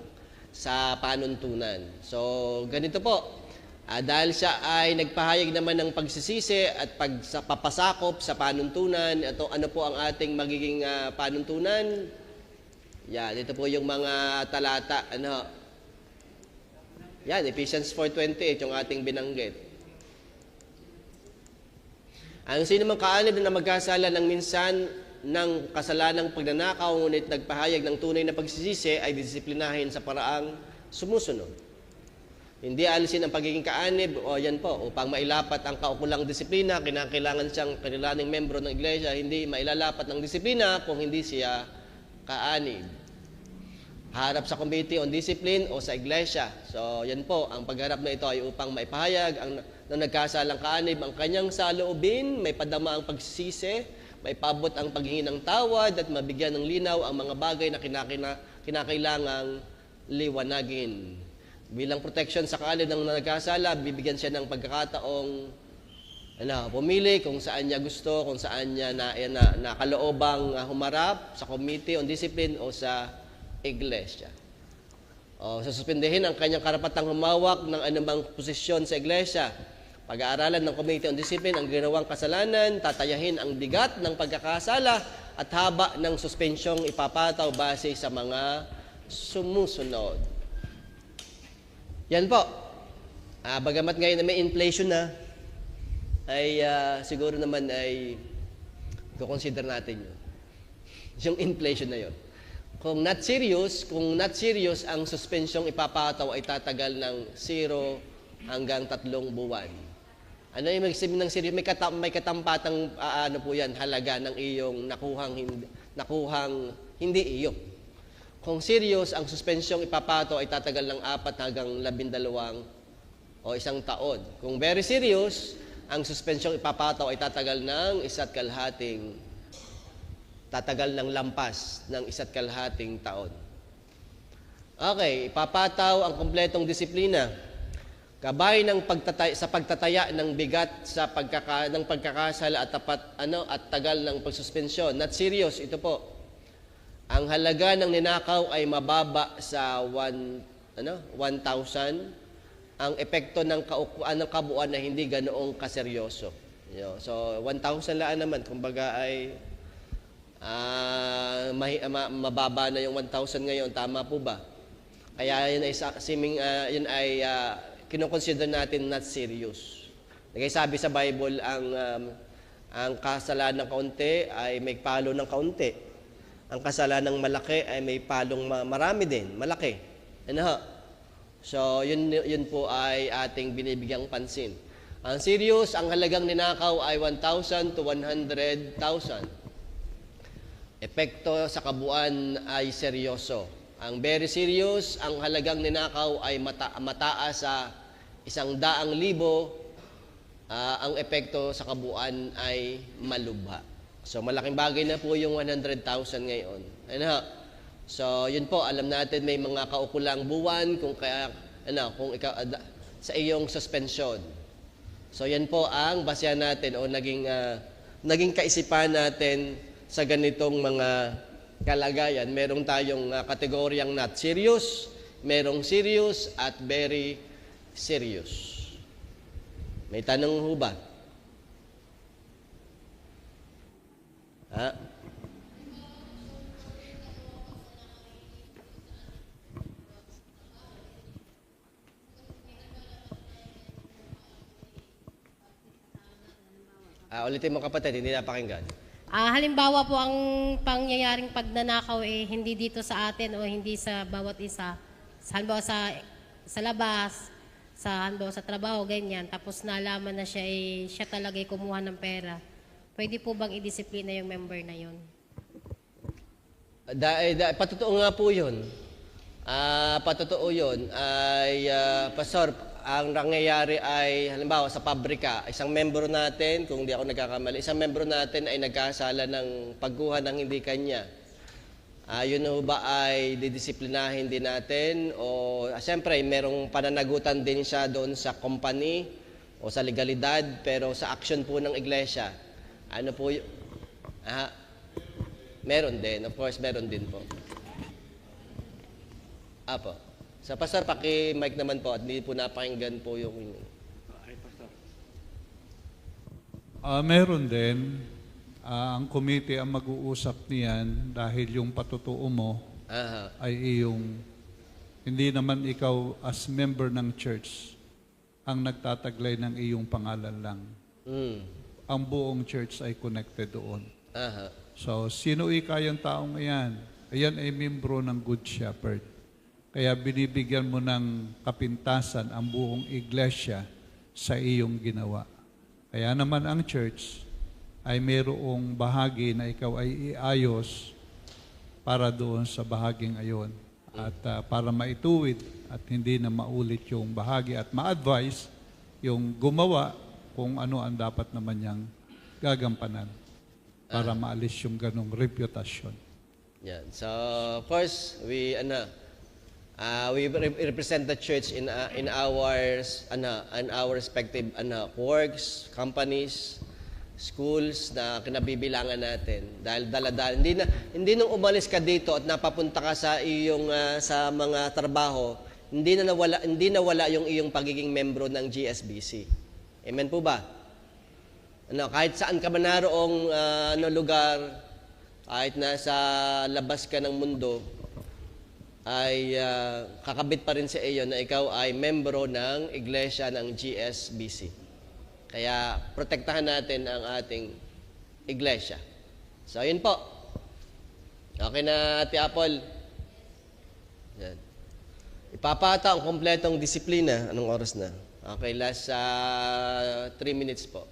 sa panuntunan. So ganito po. Dahil siya ay nagpahayag naman ng pagsisisi at pagpapasakop sa panuntunan, ano po ang ating magiging panuntunan? Yan, ito po yung mga talata. Yan, Ephesians 4:28, yung ating binanggit. Ang sino mang kaanib na magkasala ng minsan ng kasalanang pagnanakaw, ngunit nagpahayag ng tunay na pagsisisi, ay disiplinahin sa paraang sumusunod. Hindi alisin ang pagiging kaanib, yan po, upang mailapat ang kaukulang disiplina, kinakailangan siyang kanilaning membro ng iglesia, hindi mailalapat ng disiplina kung hindi siya kaanib. Harap sa Committee on Discipline o sa iglesia. So, yan po, ang pagharap na ito ay upang maipahayag na nagkasalang kaanib ang kanyang saloobin, may padama ang pagsisisi, may pabot ang paghingi ng tawad at mabigyan ng linaw ang mga bagay na kinakailangang liwanagin. Bilang protection sa kaanib ng nagkasala, bibigyan siya ng pagkakataong pumili kung saan niya gusto, kung saan niya nakaloobang humarap sa Committee on Discipline o sa iglesia. Suspindihin ang kanyang karapatang humawak ng anumang posisyon sa iglesia. Pag-aaralan ng Committee on Discipline ang ginawang kasalanan, tatayahin ang bigat ng pagkakasala at haba ng suspensyong ipapataw base sa mga sumusunod. Yan po. Bagamat ngayon na may inflation na, ay siguro naman ay consider natin yun. Yung inflation na yun. Kung not serious ang suspensyong ipapataw ay tatagal ng 0 hanggang 3 buwan. Ano yung magsasabi ng serious? May katampatang po yan, halaga ng iyong nakuhang hindi iyo. Kung serious, ang suspensyong ipapato ay tatagal ng 4 hanggang 12 o 1 taon. Kung very serious, ang suspensyong ipapataw ay tatagal ng 1.5 lampas ng 1.5 taon. Okay, ipapataw ang kumpletong disiplina. Gabay ng sa pagtataya ng bigat ng pagkakasala at tagal ng pagsuspensyon. Not serious, ito po. Ang halaga ng ninakaw ay mababa sa 1,000. Ang epekto ng kabuuan na hindi ganoong kaseryoso. So 1,000 laan naman, kumbaga ay mababa na yung 1,000 ngayon, tama po ba? Kaya yun ay kinoconsider natin not serious. Nagsasabi sa Bible ang kasalanan ng kaunti ay may palo ng kaunti. Ang kasalanan ng malaki ay may palong marami din, malaki. So yun po ay ating binibigyang pansin. Ang serious, ang halagang ninakaw ay 1,000 to 100,000. Epekto sa kabuuan ay seryoso. Ang very serious, ang halagang ninakaw ay mataas sa 100,000. Ang epekto sa kabuuan ay malubha. So malaking bagay na po yung 100,000 ngayon. So yun po, alam natin may mga kaukulang buwan kung ikaw sa iyong suspension. So yan po ang basehan natin o naging kaisipan natin sa ganitong mga kalagayan. Merong tayong kategoryang not serious, merong serious at very serious. May tanong ho ba? Ulitin mo kapatid, hindi napakinggan. Halimbawa po ang pangyayaring pagnanakaw hindi dito sa atin o hindi sa bawat isa. Halimbawa sa labas, halimbawa sa trabaho, ganyan. Tapos nalaman na siya talaga kumuha ng pera. Pwede po bang idisiplina yung member na yun? Patotoo nga po yun. Patotoo yun. Pastor, ang nangyayari ay, halimbawa sa pabrika, isang membro natin, kung di ako nagkakamali, isang membro natin ay nagkasala ng pagkuha ng hindi kanya. Yun ho ba ay didisiplinahin din natin? O siyempre, merong pananagutan din siya doon sa company o sa legalidad, pero sa action po ng iglesia. Ano po yun? Meron din. Of course, meron din po. Apo. Sa pastor, paki-mic naman po at hindi po napakinggan po yung... Meron din. Ang committee ang mag-uusap niyan dahil yung patutuo mo ay iyong... Hindi naman ikaw as member ng church ang nagtataglay ng iyong pangalan lang. Ang buong church ay connected doon. So, sino ikayang taong iyan? Ayan ay membro ng Good Shepherd. Kaya binibigyan mo ng kapintasan ang buong iglesia sa iyong ginawa. Kaya naman ang church ay mayroong bahagi na ikaw ay iayos para doon sa bahaging ayon. At para maituwid at hindi na maulit yung bahagi at ma-advise yung gumawa kung ano ang dapat naman niyang gagampanan para maalis yung ganong reputasyon. Yan. So, of course, we represent the church in our respective works, companies, schools na kinabibilangan natin. Dahil dala-dala, hindi nung umalis ka dito at napapunta ka sa iyong sa mga trabaho, hindi nawala yung iyong pagiging membro ng GSBC. Amen po ba? Kahit saan ka man naroong lugar, kahit nasa labas ka ng mundo, ay kakabit pa rin sa iyo na ikaw ay membro ng iglesia ng GSBC. Kaya protektahan natin ang ating iglesia. So, yun po. Okay na, Ate Apple? Yan. Ipapata ang kompletong disiplina. Anong oras na? Okay, last 3 minutes po.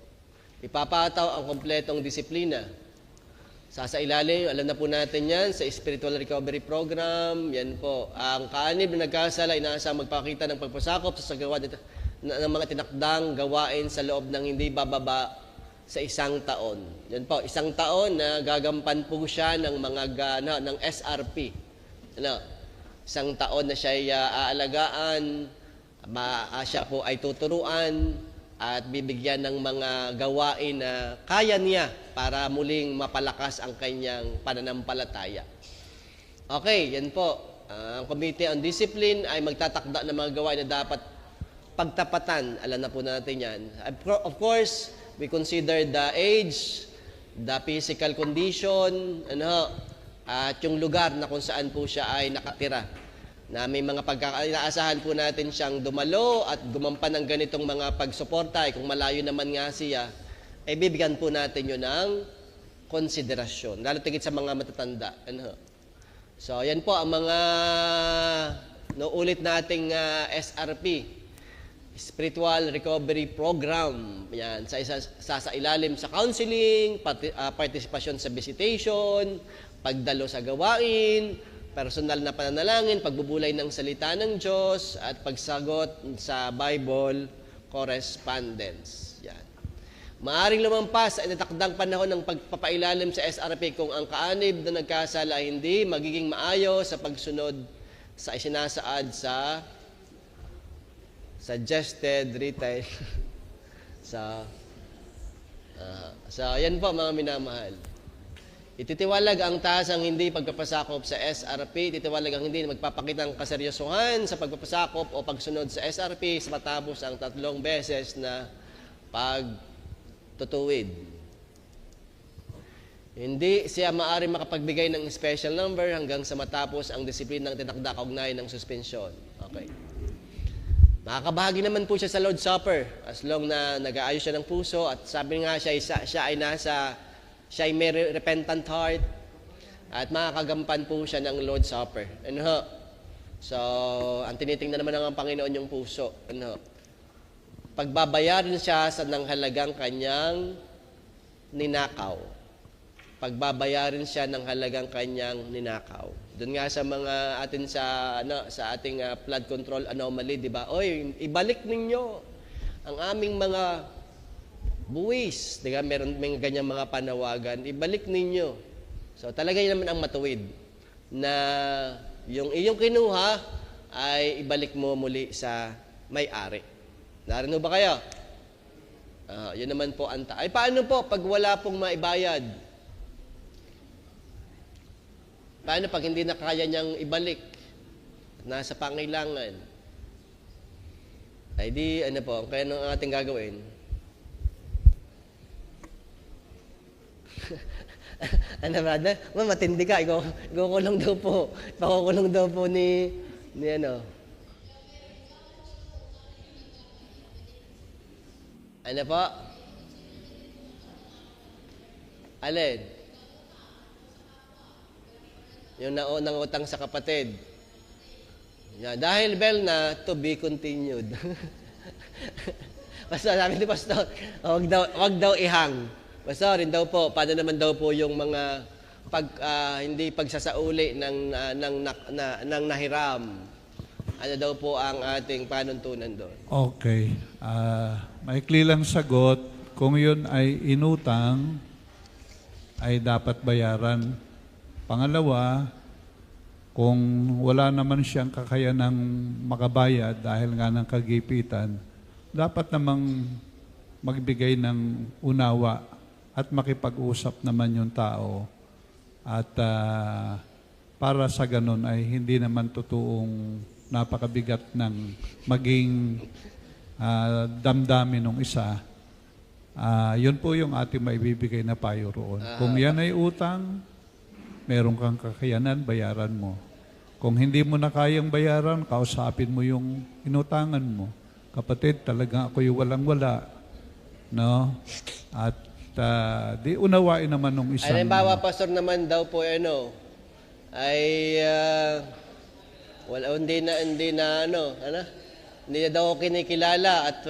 Ipapataw ang kompletong disiplina. Sa ilalim, alam na po natin yan, sa Spiritual Recovery Program, yan po. Ang kaanib na nagkasala, inaasang magpakita ng pagpasakop sa sagawad ng mga tinakdang gawain sa loob ng hindi bababa sa 1 taon. Yan po, 1 taon na gagampan po siya ng mga ng SRP. Ano? 1 taon na siya ay aalagaan, siya po ay tuturuan at bibigyan ng mga gawain na kaya niya para muling mapalakas ang kanyang pananampalataya. Okay, yan po. Ang Committee on Discipline ay magtatakda ng mga gawain na dapat pagtapatan. Alam na po natin yan. Of course, we consider the age, the physical condition, at yung lugar na kung saan po siya ay nakatira. Na may mga inaasahan po natin siyang dumalo at gumampan ng ganitong mga pagsuporta. Kung malayo naman nga siya, ay bibigyan po natin yun ng konsiderasyon. Lalo tigit sa mga matatanda. So, yan po ang mga nauulit nating SRP, Spiritual Recovery Program. Yan, sa ilalim sa counseling, partisipasyon sa visitation, pagdalo sa gawain, personal na pananalangin, pagbubulay ng salita ng Diyos, at pagsagot sa Bible correspondence. Yan. Maaring lumampas ay natakdang panahon ng pagpapailalim sa SRP kung ang kaanib na nagkasala ay hindi magiging maayos sa pagsunod sa isinasaad sa suggested retail. So, yan po mga minamahal. Ititiwalag ang taas ang hindi pagpapasakop sa SRP, ititiwalag ang hindi magpapakita ng kaseryosohan sa pagpapasakop o pagsunod sa SRP sa matapos ang 3 beses na pagtutuwid. Hindi siya maaari makapagbigay ng special number hanggang sa matapos ang disiplinang tinakda kaugnay ng suspensyon. Okay. Makakabahagi naman po siya sa Lord's Supper as long na nag-aayos siya ng puso at sabi nga siya ay may repentant heart at makakagampan po siya ng Lord's Supper. So, ang tinitingnan naman ng Panginoon yung puso. Pagbabayaran siya sa nanghalagang kanyang ninakaw. Pagbabayaran siya ng halagang kanyang ninakaw. Doon nga sa mga atin sa ating flood control anomaly, di ba? Oy, ibalik ninyo ang aming mga buwis. Di ba? May ganyang mga panawagan. Ibalik ninyo. So talaga yun naman ang matuwid na yung iyong kinuha ay ibalik mo muli sa may-ari. Narino ba kayo? Yun naman po ay paano po pag wala pong maibayad? Paano pag hindi na kaya niyang ibalik? Nasa pangailangan. Ay di, po, kaya ang ating gagawin? Brother? Matindi ka. Ikukulong daw po. Pakukulong daw po ni Ano po? Alin? Yung naunang utang sa kapatid. Yeah, dahil bell na, to be continued. Basta sabi ni Pastor, wag daw ihang. Pastor, rin daw po, paano naman daw po yung mga hindi pagsasauli ng nahiram. Ano daw po ang ating panuntunan doon? Okay. Maikli lang sagot, kung yun ay inutang, ay dapat bayaran. Pangalawa, kung wala naman siyang kakayanang makabayad dahil nga ng kagipitan, dapat namang magbigay ng unawa at makipag-usap naman yung tao. At para sa ganun ay hindi naman totoong napakabigat ng maging damdamin ng isa. Yun po yung ating maibibigay na payo roon. Kung yan ay utang, meron kang kakayanan, bayaran mo. Kung hindi mo na kayang bayaran, kausapin mo yung inutangan mo. Kapatid, talagang ako'y walang-wala. No? At di unawain naman nung isang... Halimbawa, Pastor naman daw po, hindi na daw kinikilala at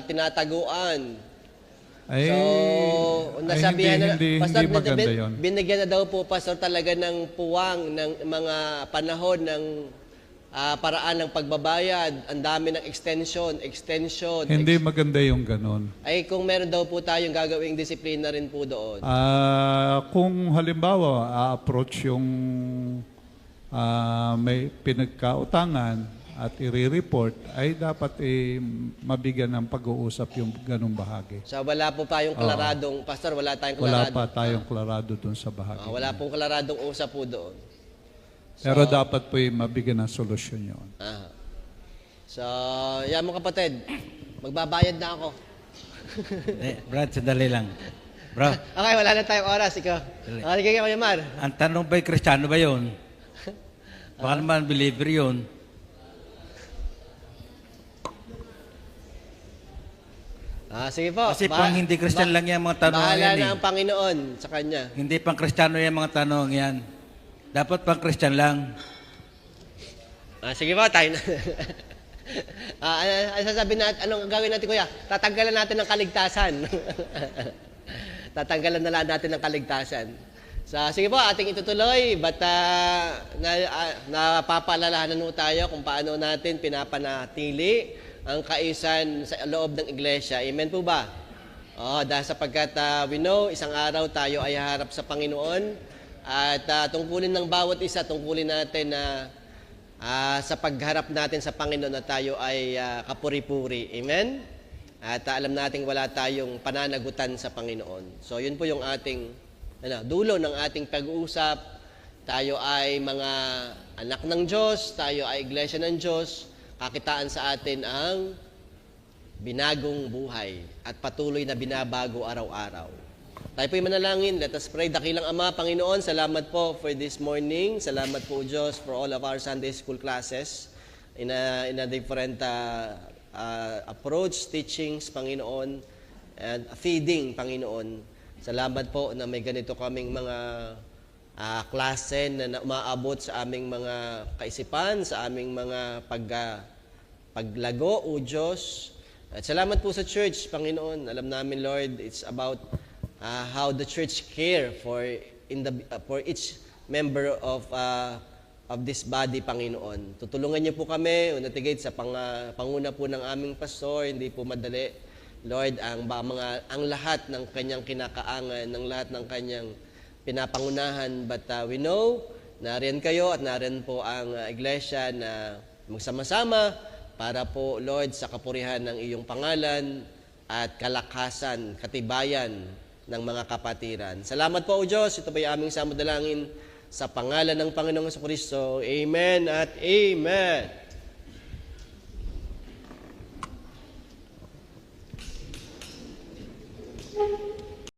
tinataguan. So, nasabihan Pastor, hindi maganda binigyan na daw po, Pastor, talaga ng puwang ng mga panahon ng paraan ng pagbabayad, ang dami ng extension. Hindi maganda yung ganon. Ay kung meron daw po tayong gagawing disiplina rin po doon. Kung halimbawa, approach yung may pinagkautangan at i-report, ay dapat mabigyan ng pag-uusap yung ganong bahagi. So wala po tayong klaradong, Pastor, wala tayong Wala klarado. pa tayong klarado dun sa bahagi. Wala pong klaradong usap po doon. Pero dapat po mabigyan ng solusyon yun. So, yan mga kapatid, magbabayad na ako. Brad, sandali lang. Bro, Okay, wala na tayong oras. Ikaw. Okay, Kuya Mar. ang tanong ba'y Kristiyano ba yun? Baka naman believer yun. Sige po. Kasi pang hindi Christian lang yan mga tanong bahala yan na eh. ang Panginoon sa Kanya. Hindi pang Kristiyano yan mga tanong yan. Dapat pang Christian lang. Sige po, tayo na. Ano sasabihin natin, anong gagawin natin, Kuya? Tatanggalan natin ng kaligtasan. Tatanggalan na lang natin ng kaligtasan. Sige po, ating itutuloy. But napapaalalahanan po tayo kung paano natin pinapanatili ang kaisan sa loob ng iglesia. Amen po ba? Dahil sapagkat we know, isang araw tayo ay harap sa Panginoon. At tungkulin ng bawat isa, tungkulin natin na sa pagharap natin sa Panginoon na tayo ay kapuri-puri. Amen? At alam nating wala tayong pananagutan sa Panginoon. So yun po yung ating dulo ng ating pag-uusap. Tayo ay mga anak ng Diyos, tayo ay iglesia ng Diyos. Kakitaan sa atin ang binagong buhay at patuloy na binabago araw-araw. Tayo po'y manalangin. Let us pray. Dakilang Ama, Panginoon, salamat po for this morning. Salamat po, Diyos, for all of our Sunday school classes in a different approach, teachings, Panginoon, and feeding, Panginoon. Salamat po na may ganito kaming mga klase na umaabot sa aming mga kaisipan, sa aming mga paglago, O Diyos. At salamat po sa church, Panginoon. Alam namin, Lord, it's about how the church care for each member of this body, Panginoon. Tutulungan niyo po kami, unatigate sa panguna po ng aming pastor, hindi po madali. Lord, ang lahat ng kanyang kinakaangan, ng lahat ng kanyang pinapangunahan, but we know, nariyan kayo at nariyan po ang iglesia na magsama-sama para po, Lord, sa kapurihan ng iyong pangalan at kalakasan, katibayan ng mga kapatiran. Salamat po, O Diyos. Ito po yung aming samudalangin sa pangalan ng Panginoong Jesucristo. Amen at Amen.